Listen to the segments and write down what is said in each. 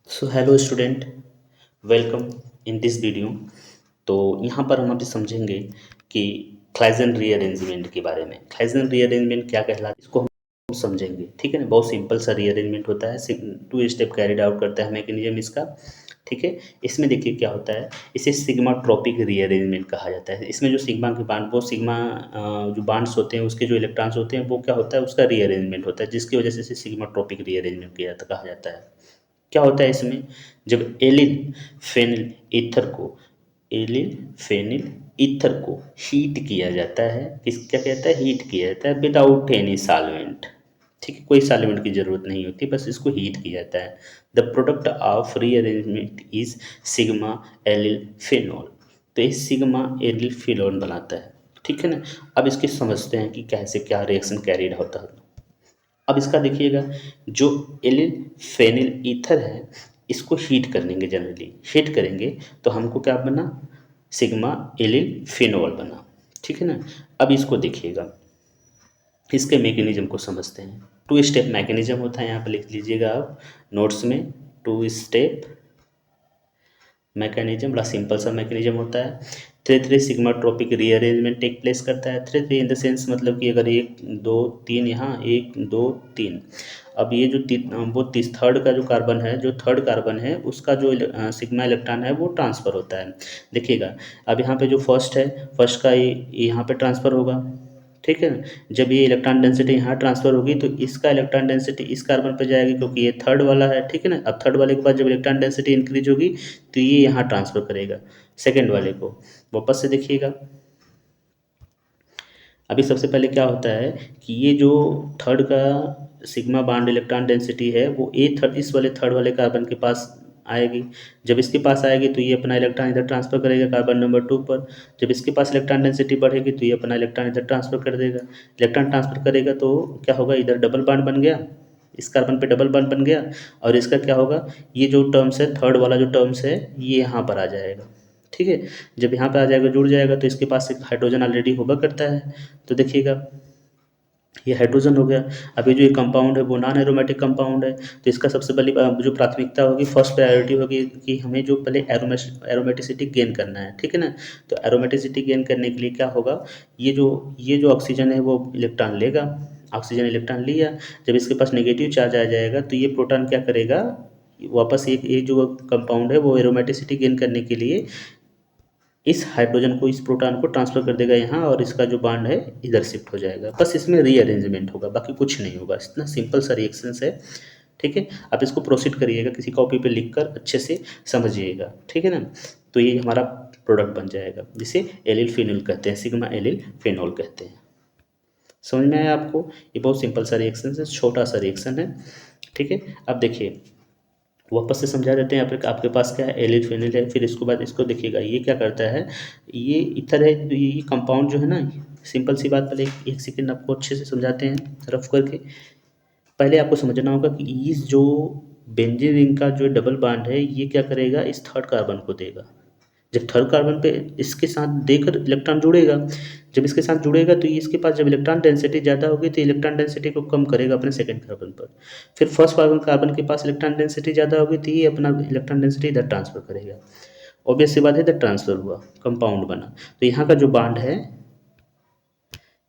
So hello student, welcome in this video. तो यहाँ पर हम अभी समझेंगे कि क्लाइजन रीअरेंजमेंट के बारे में। क्लाइजन रीअरेंजमेंट क्या कहलाता है इसको हम समझेंगे, ठीक है ना। बहुत सिंपल सा रीअरेंजमेंट होता है, 2 स्टेप कैरिड आउट करता है मैकेनिज्म इसका, ठीक है। इसमें देखिए क्या होता है, इसे सिग्मा ट्रॉपिक रीअरेंजमेंट कहा जाता है। इसमें जो सिग्मा के बांड, वो सिग्मा जो बांड्स होते हैं उसके जो इलेक्ट्रॉन्स होते हैं वो क्या होता है, उसका रीअरेंजमेंट होता है, जिसकी वजह से इसे सिग्मा ट्रॉपिक रीअरेंजमेंट कहा जाता है। क्या होता है इसमें, जब एलिल फेनिल ईथर को एलिल फेनिल ईथर को हीट किया जाता है, किस क्या कहता है, हीट किया जाता है विदाउट एनी सॉल्वेंट, ठीक है। कोई सॉल्वेंट की ज़रूरत नहीं होती, बस इसको हीट किया जाता है। The product of rearrangement is sigma allyl phenol. तो ये सिग्मा एलिल फेनॉल बनाता है, ठीक है ना। अब इसके समझते हैं कि कैसे क्या रिएक्शन कैरिड होता है। अब इसका देखिएगा, जो एलिल फेनिल ईथर है इसको हीट करेंगे, जनरली हीट करेंगे तो हमको क्या बना, सिग्मा एलिल फेनॉल बना, ठीक है ना। अब इसको देखिएगा, इसके मैकेनिज्म को समझते हैं। 2 स्टेप मैकेनिज्म होता है, यहाँ पर लिख लीजिएगा आप नोट्स में। 2 स्टेप मैकेनिज्म बड़ा सिंपल सा मैकेनिज्म होता है। धीरे धीरे sigmatropic rearrangement take place करता है। धीरे धीरे इन द सेंस मतलब कि अगर 1 2 3 यहाँ 1 2 3, अब ये जो वो थर्ड का जो कार्बन है, जो थर्ड कार्बन है उसका जो सिग्मा इलेक्ट्रॉन है वो ट्रांसफ़र होता है। देखिएगा, अब यहाँ पे जो फर्स्ट है, फर्स्ट का ये यहाँ पे ट्रांसफ़र होगा, ठीक है ना। जब ये इलेक्ट्रॉन डेंसिटी यहाँ ट्रांसफ़र होगी तो इसका इलेक्ट्रॉन डेंसिटी इस कार्बन पर जाएगी, क्योंकि ये थर्ड वाला है, ठीक है ना। अब थर्ड वाले के बाद जब इलेक्ट्रॉन डेंसिटी इंक्रीज होगी तो ये यहाँ ट्रांसफ़र करेगा सेकेंड वाले को। वापस से देखिएगा, अभी सबसे पहले क्या होता है कि ये जो थर्ड का सिग्मा बांड इलेक्ट्रॉन डेंसिटी है वो इस वाले थर्ड वाले कार्बन के पास आएगी। जब इसके पास आएगी तो ये अपना इलेक्ट्रॉन इधर ट्रांसफ़र करेगा कार्बन नंबर 2 पर। जब इसके पास इलेक्ट्रॉन डेंसिटी बढ़ेगी तो ये अपना इलेक्ट्रॉन इधर ट्रांसफ़र कर देगा। इलेक्ट्रॉन ट्रांसफ़र करेगा तो क्या होगा, इधर डबल बॉन्ड बन गया, इस कार्बन पे डबल बॉन्ड बन गया। और इसका क्या होगा, ये जो टर्म्स है, थर्ड वाला जो टर्म्स है ये यहाँ पर आ जाएगा, ठीक है। जब यहाँ पे आ जाएगा, जुड़ जाएगा, तो इसके पास एक हाइड्रोजन ऑलरेडी होगा करता है। तो देखिएगा, ये हाइड्रोजन हो गया। अभी जो ये कंपाउंड है वो नॉन एरोमेटिक कंपाउंड है, तो इसका सबसे पहले जो प्राथमिकता होगी, फर्स्ट प्रायोरिटी होगी कि हमें जो पहले एरोमेटिसिटी गेन करना है, ठीक है ना। तो एरोमेटिसिटी गेन करने के लिए क्या होगा, ये जो ऑक्सीजन है वो इलेक्ट्रॉन लेगा, ऑक्सीजन इलेक्ट्रॉन लिया। जब इसके पास नेगेटिव चार्ज आ जाएगा तो ये प्रोटॉन क्या करेगा, वापस ये जो कंपाउंड है वो एरोमेटिसिटी गेन करने के लिए इस हाइड्रोजन को, इस प्रोटॉन को ट्रांसफ़र कर देगा यहाँ, और इसका जो बॉन्ड है इधर शिफ्ट हो जाएगा। बस इसमें रीअरेंजमेंट होगा, बाकी कुछ नहीं होगा। इतना सिंपल सा रिएक्शंस है, ठीक है। आप इसको प्रोसीड करिएगा, किसी कॉपी पे लिख कर अच्छे से समझिएगा, ठीक है ना। तो ये हमारा प्रोडक्ट बन जाएगा, जिसे एलिल फिनोल कहते हैं, सिग्मा एलिल फिनोल कहते हैं। समझ में आया आपको? ये बहुत सिंपल सा रिएक्शन है, छोटा सा रिएक्शन है, ठीक है। अब देखिए, वापस से समझा देते हैं। यहाँ पे आपके पास क्या है, एलिल फेनिल है। फिर इसके बाद इसको देखिएगा, ये क्या करता है, ये इथर है, तो ये कंपाउंड जो है ना, सिंपल सी बात, पहले एक सेकेंड आपको अच्छे से समझाते हैं रफ करके। पहले आपको समझना होगा कि इस जो बेंजीन रिंग का जो डबल बॉन्ड है ये क्या करेगा, इस थर्ड कार्बन को देगा। जब थर्ड कार्बन पे इसके साथ देकर इलेक्ट्रॉन जुड़ेगा, जब इसके साथ जुड़ेगा तो ये इसके पास जब इलेक्ट्रॉन डेंसिटी ज़्यादा होगी तो इलेक्ट्रॉन डेंसिटी को कम करेगा अपने सेकंड कार्बन पर। फिर फर्स्ट कार्बन के पास इलेक्ट्रॉन डेंसिटी ज़्यादा होगी तो ये अपना इलेक्ट्रॉन डेंसिटी इधर ट्रांसफ़र करेगा। ऑब्वियस सी बात है, इधर ट्रांसफ़र हुआ, कंपाउंड बना। तो यहाँ का जो बॉन्ड है,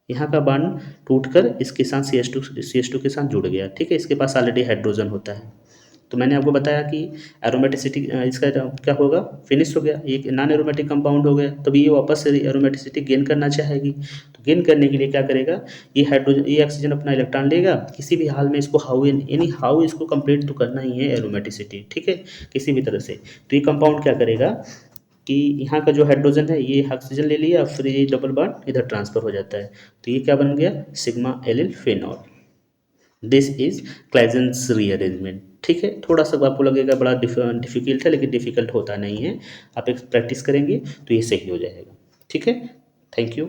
यहाँ का बॉन्ड टूटकर इसके साथ CH2 के साथ जुड़ गया, ठीक है। इसके पास ऑलरेडी हाइड्रोजन होता है। तो मैंने आपको बताया कि एरोमेटिसिटी इसका क्या होगा, फिनिश हो गया, ये नॉन एरोमेटिक कंपाउंड हो गया। तभी ये वापस से एरोमेटिसिटी गेन करना चाहेगी। तो गेन करने के लिए क्या करेगा, ये ऑक्सीजन अपना इलेक्ट्रॉन लेगा, किसी भी हाल में इसको एनी हाउ इसको कंप्लीट तो करना ही है एरोमेटिसिटी, ठीक है, किसी भी तरह से। तो ये कंपाउंड क्या करेगा कि यहाँ का जो हाइड्रोजन है ये ऑक्सीजन ले लिया, फिर ये डबल बॉन्ड इधर ट्रांसफ़र हो जाता है। तो ये क्या बन गया, sigma allyl phenol. This is Claisen rearrangement, ठीक है। थोड़ा सा आपको लगेगा बड़ा डिफिकल्ट है, लेकिन डिफिकल्ट होता नहीं है। आप एक प्रैक्टिस करेंगे तो ये सही हो जाएगा, ठीक है। Thank you.